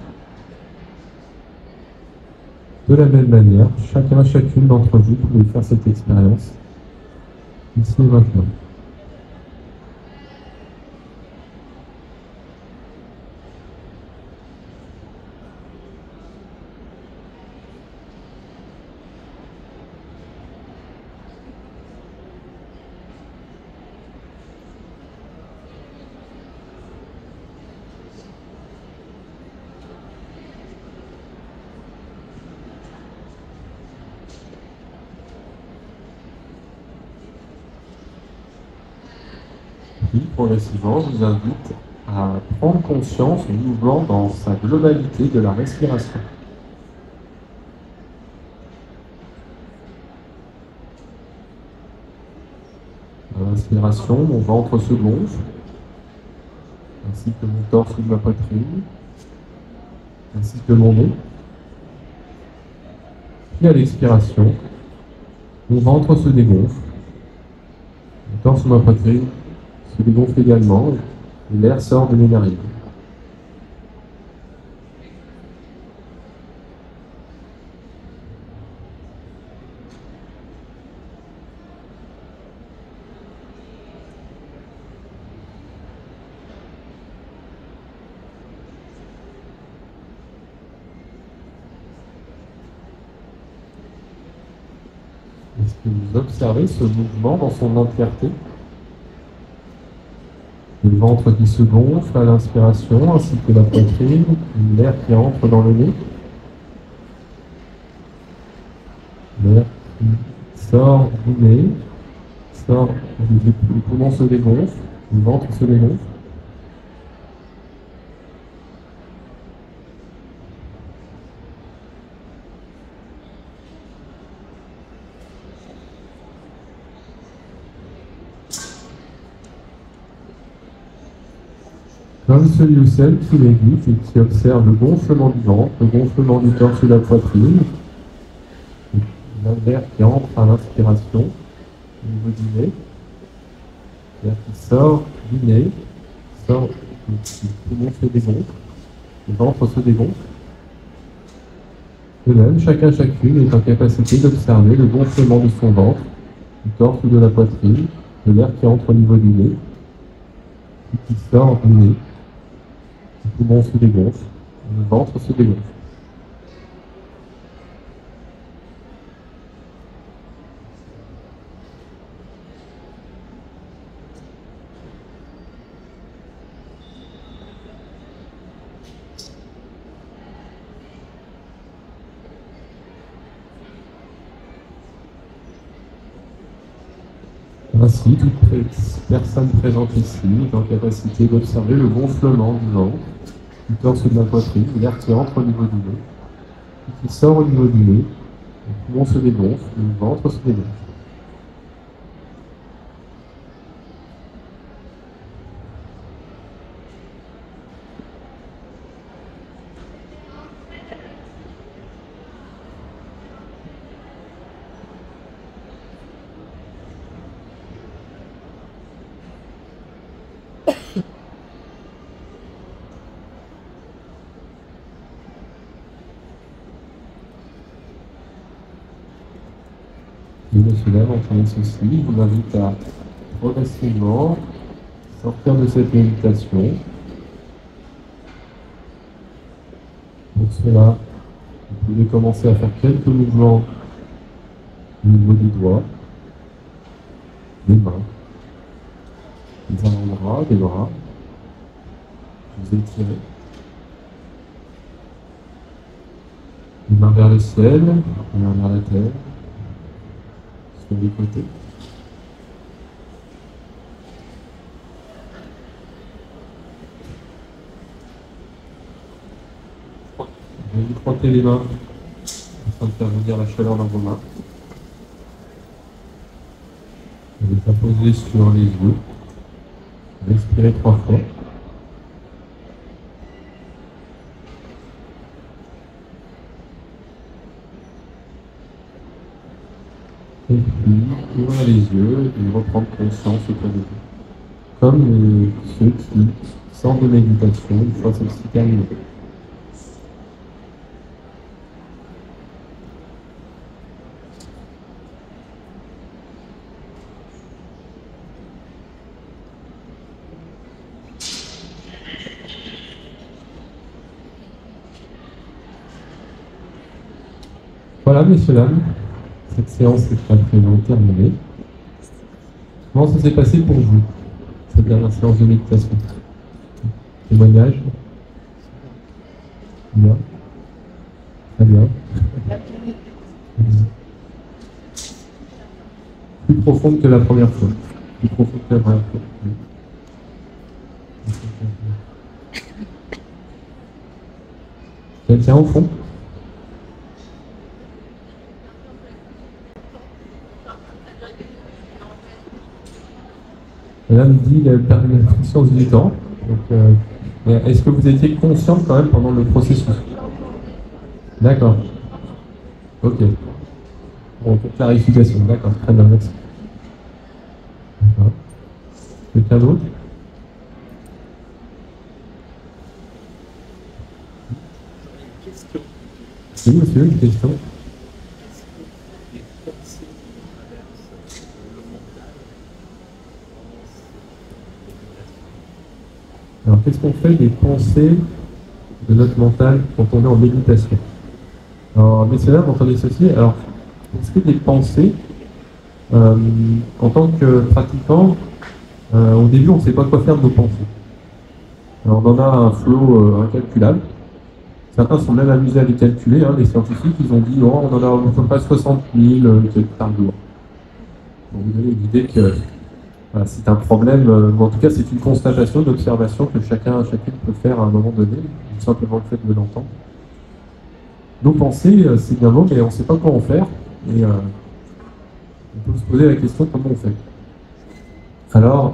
De la même manière, chacune d'entre vous pouvez faire cette expérience ici et maintenant. Puis, progressivement, je vous invite à prendre conscience du mouvement dans sa globalité de la respiration. l'inspiration, mon ventre se gonfle, ainsi que mon torse ou ma poitrine, ainsi que mon nez. Puis à l'expiration, mon ventre se dégonfle, mon torse ou ma poitrine se dégonfle également, et l'air sort de mes narines. Est-ce que vous observez ce mouvement dans son entièreté? Le ventre qui se gonfle à l'inspiration, ainsi que la poitrine, l'air qui entre dans le nez. L'air qui sort du nez, sort les poumons se dégonflent, le ventre se dégonfle. Comme celui ou celle qui médite et qui observe le gonflement du ventre, le gonflement du torse et de la poitrine, l'air qui entre à l'inspiration au niveau du nez, l'air qui sort du nez, sort, le poumon se dégonfle, le ventre se dégonfle. De même, chacune est en capacité d'observer le gonflement de son ventre, du torse ou de la poitrine, de l'air qui entre au niveau du nez, puis qui sort du nez. Le poumon se dégonfle, le ventre se dégonfle. Ainsi, toute personne présente ici est en capacité d'observer le gonflement du ventre, du torse et de la poitrine, l'air qui entre au niveau du nez, puis qui sort au niveau du nez, le poumon se dégonfle, le ventre se dégonfle. Et monsieur là, entendez ceci, je vous invite à progressivement sortir de cette méditation. Pour cela, vous pouvez commencer à faire quelques mouvements au niveau des doigts, des mains, des avant-bras, des bras. Vous étirez. Les mains vers le ciel, les mains vers la terre. Sur les côtés. Je vais vous frotter les mains afin de faire venir la chaleur dans vos mains. Vous les apposer sur les yeux. Respirez 3 fois. Et puis, ouvrir les yeux et reprendre conscience auprès de vous. Comme ceux qui sortent de méditation une fois celle-ci terminée. Voilà, messieurs, dames. Cette séance est à présent terminée. Comment ça s'est passé pour vous, cette dernière séance de méditation? Témoignage? Bien. Très bien. Plus profonde que la première fois. Plus profonde que la première fois. Quelqu'un au fond? Et là, il me dit qu'il a perdu la conscience du temps. Donc, est-ce que vous étiez consciente quand même pendant le processus? D'accord. Ok. Bon, pour clarification. D'accord, très bien, merci. D'accord. Quelqu'un d'autre? Oui, monsieur, une question. Alors, qu'est-ce qu'on fait des pensées de notre mental quand on est en méditation? Alors, messieurs, dames, entendez ceci. Alors, pour ce qui est des pensées, en tant que pratiquant, au début, on ne sait pas quoi faire de nos pensées. Alors, on en a un flot incalculable. Certains sont même amusés à les calculer. Hein, les scientifiques, ils ont dit oh, on en a à peu près 60 000 par jour. Donc, vous avez l'idée que voilà, c'est un problème, ou en tout cas c'est une constatation, une observation que chacune peut faire à un moment donné, tout simplement le fait de l'entendre. Nos pensées, c'est bien beau, mais on ne sait pas quoi en faire, et on peut se poser la question comment on fait. Alors,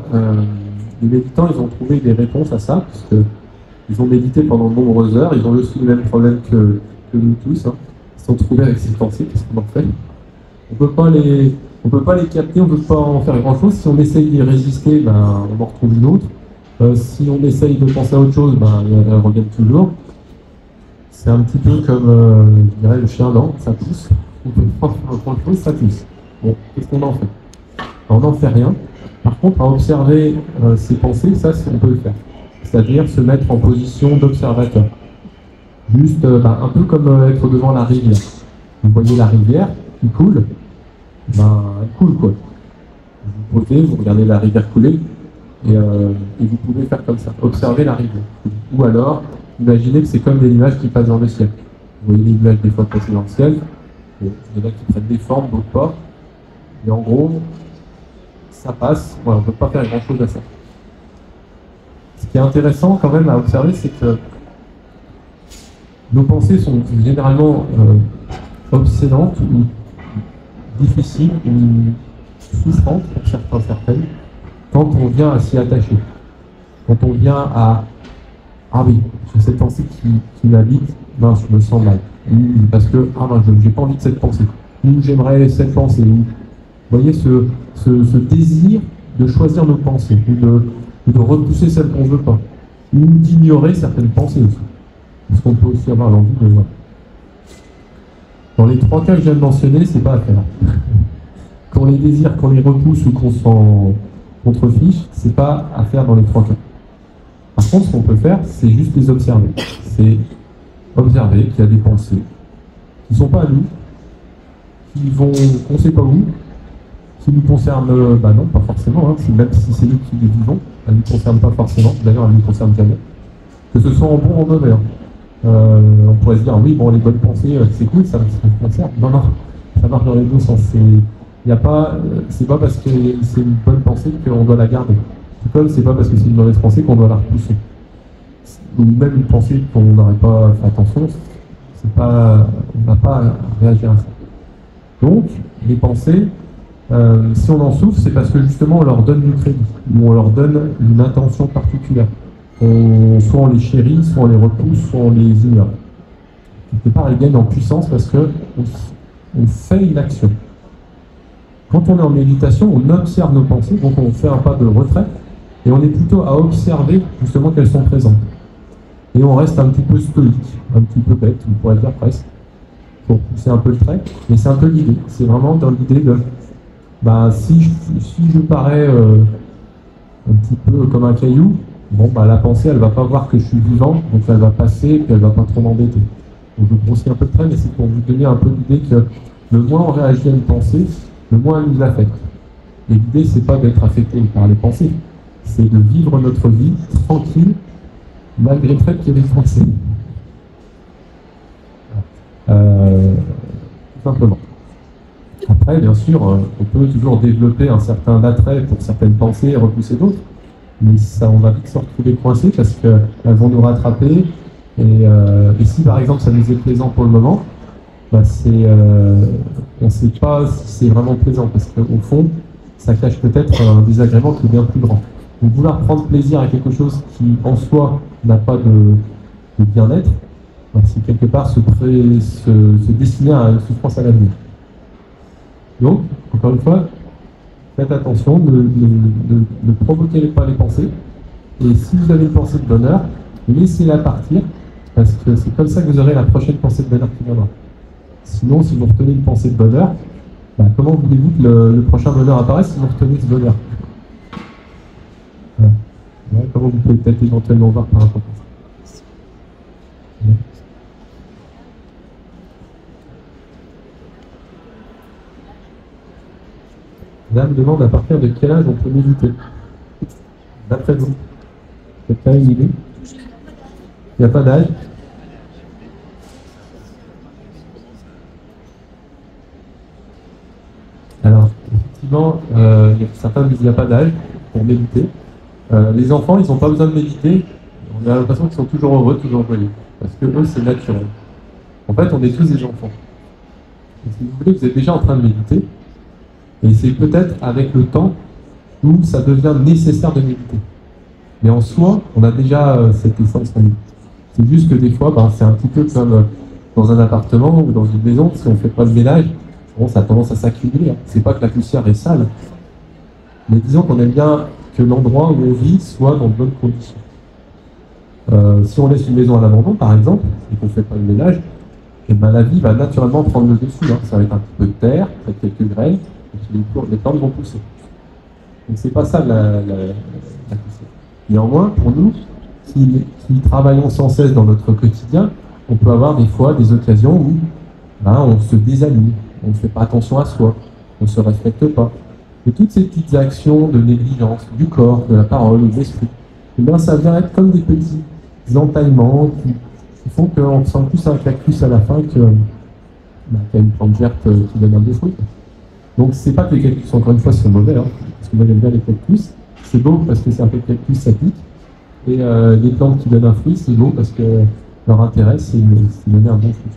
les méditants, ils ont trouvé des réponses à ça, parce qu'ils ont médité pendant de nombreuses heures, ils ont aussi le même problème que nous tous, hein. Ils se sont trouvés avec ces pensées, qu'est-ce qu'on en fait? On peut pas les capter, on ne peut pas en faire grand-chose. Si on essaye d'y résister, ben, on en retrouve une autre. Si on essaye de penser à autre chose, ben, elles reviennent toujours. C'est un petit peu comme, je dirais, le chien dent, ça pousse. On peut pas faire autre chose, ça pousse. Bon, qu'est-ce qu'on en fait? On n'en fait rien. Par contre, à observer ses pensées, ça, on peut le faire. C'est-à-dire se mettre en position d'observateur. Juste, un peu comme être devant la rivière. Vous voyez la rivière qui coule, ben, elle coule quoi. Vous posez, vous regardez la rivière couler, et vous pouvez faire comme ça, observer la rivière. Ou alors, imaginez que c'est comme des nuages qui passent dans le ciel. Vous voyez les nuages des fois passer dans le ciel, il y en a qui prennent des formes, d'autres pas, et en gros, ça passe, voilà, on ne peut pas faire grand-chose à ça. Ce qui est intéressant quand même à observer, c'est que nos pensées sont généralement obsédantes ou difficiles ou souffrantes pour certaines quand on vient à s'y attacher. Quand on vient à ah oui, j'ai cette pensée qui m'habite, ben, je me sens mal. Parce que je n'ai pas envie de cette pensée. Ou j'aimerais cette pensée. Ou, vous voyez ce désir de choisir nos pensées, ou de repousser celles qu'on ne veut pas, ou d'ignorer certaines pensées aussi. Parce qu'on peut aussi avoir l'envie de voir. Dans les trois cas que je viens de mentionner, c'est pas à faire. Qu'on les désire, qu'on les repousse ou qu'on s'en contrefiche, c'est pas à faire dans les trois cas. Par contre, ce qu'on peut faire, c'est juste les observer. C'est observer qu'il y a des pensées qui ne sont pas à nous, qui vont, on ne sait pas où, qui nous concernent, non, pas forcément, hein, même si c'est nous qui les vivons, elles ne nous concernent pas forcément, d'ailleurs elles ne nous concernent jamais. Que ce soit en bon ou en mauvais. On pourrait se dire, oui, bon, les bonnes pensées, c'est cool, ça me concerne. Non, non, ça marche dans les deux sens. C'est pas parce que c'est une bonne pensée qu'on doit la garder. Tout comme c'est pas parce que c'est une mauvaise pensée qu'on doit la repousser. Ou même une pensée qu'on n'aurait pas fait attention, on n'a pas à réagir à ça. Donc, les pensées, si on en souffre, c'est parce que justement on leur donne du crédit, ou on leur donne une intention particulière. Soit on les chérit, soit on les repousse, soit on les ignore. Quelque part, elles gagnent en puissance parce qu'on fait une action. Quand on est en méditation, on observe nos pensées, donc on fait un pas de retrait, et on est plutôt à observer justement qu'elles sont présentes. Et on reste un petit peu stoïque, un petit peu bête, on pourrait le dire presque, pour pousser un peu le trait, mais c'est un peu l'idée. C'est vraiment dans l'idée de, si je parais un petit peu comme un caillou, la pensée, elle va pas voir que je suis vivant, donc elle va passer, et elle va pas trop m'embêter. Donc je grossis un peu le trait, mais c'est pour vous donner un peu l'idée que le moins on réagit à une pensée, le moins elle nous affecte. Et l'idée, c'est pas d'être affecté par les pensées, c'est de vivre notre vie tranquille, malgré le fait qu'il y ait des pensées. Tout simplement. Après, bien sûr, on peut toujours développer un certain attrait pour certaines pensées et repousser d'autres, mais ça, on va vite se retrouver coincé parce qu'elles vont nous rattraper. Et si par exemple ça nous est plaisant pour le moment, on ne sait pas si c'est vraiment plaisant parce qu'au fond, ça cache peut-être un désagrément qui est bien plus grand. Donc vouloir prendre plaisir à quelque chose qui en soi n'a pas de bien-être, c'est quelque part se destiner à une souffrance à l'avenir. Donc, encore une fois, faites attention, ne provoquez pas les pensées, et si vous avez une pensée de bonheur, laissez-la partir, parce que c'est comme ça que vous aurez la prochaine pensée de bonheur qui viendra. Sinon, si vous retenez une pensée de bonheur, comment voulez-vous que le prochain bonheur apparaisse si vous retenez ce bonheur? Voilà, comment vous pouvez peut-être éventuellement voir par rapport à ça. Là, me demande à partir de quel âge on peut méditer. D'après vous, quelqu'un a une idée? Il n'y a pas d'âge? Alors, effectivement, certains disent qu'il n'y a pas d'âge pour méditer. Les enfants, ils n'ont pas besoin de méditer. On a l'impression qu'ils sont toujours heureux, toujours joyeux. Parce que eux, c'est naturel. En fait, on est tous des enfants. Et si vous voulez, vous êtes déjà en train de méditer. Et c'est peut-être avec le temps où ça devient nécessaire de méditer. Mais en soi, on a déjà cette essence en nous. C'est juste que des fois, c'est un petit peu comme dans un appartement ou dans une maison, si on ne fait pas le ménage, ça a tendance à s'accumuler. C'est pas que la poussière est sale, mais disons qu'on aime bien que l'endroit où on vit soit dans de bonnes conditions. Si on laisse une maison à l'abandon, par exemple, et qu'on ne fait pas le ménage, la vie va naturellement prendre le dessus. Ça va être un petit peu de terre, peut-être quelques graines, et les plantes vont pousser. Donc c'est pas ça la poussière. Néanmoins, pour nous, qui travaillons sans cesse dans notre quotidien, on peut avoir des fois des occasions où on se désaligne, on ne fait pas attention à soi, on ne se respecte pas. Et toutes ces petites actions de négligence du corps, de la parole ou de l'esprit, ça vient être comme des petits entaillements qui font qu'on ressemble plus à un cactus à la fin qu'à une plante verte qui donne un des fruits. Donc c'est pas que les cactus, encore une fois, sont mauvais, parce que moi j'aime bien les cactus. C'est beau parce que c'est un peu de cactus, ça pique. Et les plantes qui donnent un fruit, c'est beau parce que leur intérêt, c'est de donner un bon fruit.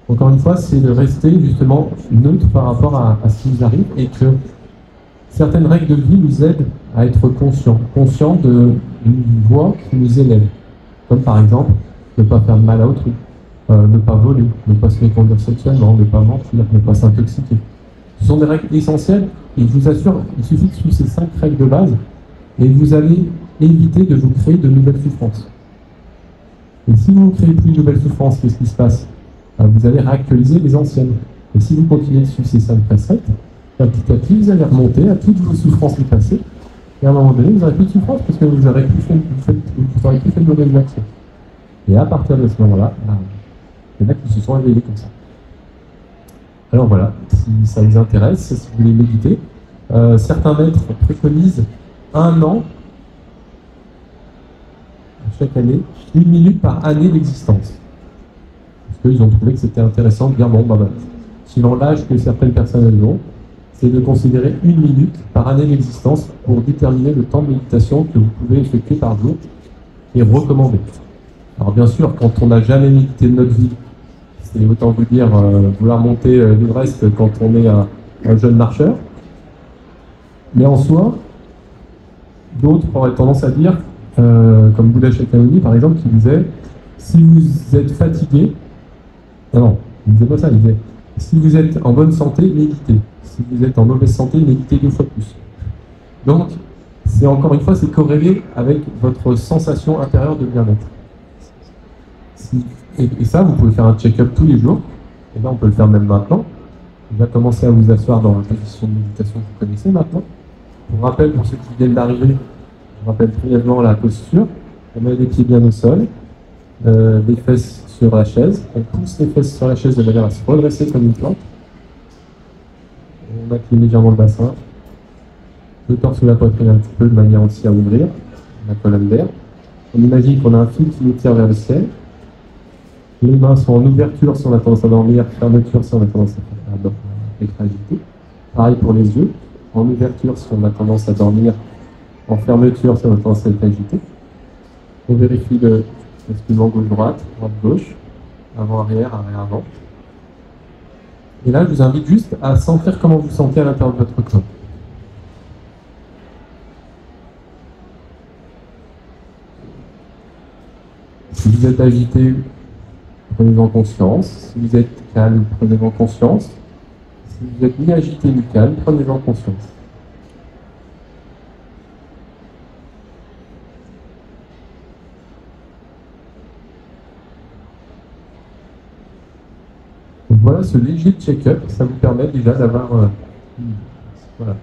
Encore une fois, c'est de rester justement neutre par rapport à ce qui nous arrive et que certaines règles de vie nous aident à être conscients d'une voie qui nous élève. Comme par exemple, ne pas faire de mal à autrui, ne pas voler, ne pas se méconduire sexuellement, ne pas mentir, ne pas s'intoxiquer. Ce sont des règles essentielles et je vous assure, il suffit de suivre ces 5 règles de base et vous allez éviter de vous créer de nouvelles souffrances. Et si vous ne créez plus de nouvelles souffrances, qu'est-ce qui se passe? Vous allez réactualiser les anciennes. Et si vous continuez de suivre ces 5 préceptes, petit à petit, vous allez remonter à toutes vos souffrances du passé. Et à un moment donné, vous n'aurez plus de souffrance parce que vous n'aurez plus fait de mauvaises actions. Et à partir de ce moment-là, il y en a qui se sont éveillés comme ça. Alors voilà, si ça vous intéresse, si vous voulez méditer, certains maîtres préconisent 1 an, chaque année, 1 minute par année d'existence. Parce qu'ils ont trouvé que c'était intéressant de dire, suivant l'âge que certaines personnes ont, c'est de considérer 1 minute par année d'existence pour déterminer le temps de méditation que vous pouvez effectuer par jour et recommander. Alors bien sûr, quand on n'a jamais médité de notre vie, c'est autant vous dire vouloir monter l'Everest quand on est un jeune marcheur. Mais en soi, d'autres auraient tendance à dire, comme Bouddha Shakyamuni par exemple, qui disait, si vous êtes fatigué, non, il ne disait pas ça, il disait, si vous êtes en bonne santé, méditez. Si vous êtes en mauvaise santé, méditez 2 fois plus. Donc, c'est encore une fois, c'est corrélé avec votre sensation intérieure de bien-être. Et ça, vous pouvez faire un check-up tous les jours. Et là, on peut le faire même maintenant. On va commencer à vous asseoir dans la position de méditation que vous connaissez maintenant. Pour rappel, pour ceux qui viennent d'arriver, je rappelle brièvement la posture. On met les pieds bien au sol, les fesses sur la chaise. On pousse les fesses sur la chaise de manière à se redresser comme une plante. On incline légèrement le bassin. Le torse sous la poitrine un petit peu de manière aussi à ouvrir la colonne d'air. On imagine qu'on a un fil qui nous tire vers le ciel. Les mains sont en ouverture si on a tendance à dormir, fermeture si on a tendance à être agité. Pareil pour les yeux, en ouverture si on a tendance à dormir, en fermeture si on a tendance à être agité. On vérifie le basculement gauche-droite, droite-gauche, avant-arrière, arrière-avant. Et là, je vous invite juste à sentir comment vous sentez à l'intérieur de votre corps. Si vous êtes agité, prenez-en conscience. Si vous êtes calme, prenez-en conscience. Si vous êtes ni agité ni calme, prenez-en conscience. Donc voilà, ce léger check-up, ça vous permet déjà d'avoir... voilà.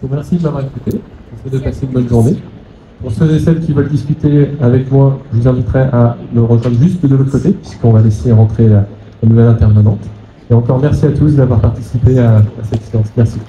Je vous remercie de m'avoir écouté. Je vous souhaite de passer une bonne journée. Pour ceux et celles qui veulent discuter avec moi, je vous inviterai à me rejoindre juste de l'autre côté, puisqu'on va laisser rentrer la nouvelle intervenante. Et encore merci à tous d'avoir participé à cette séance. Merci.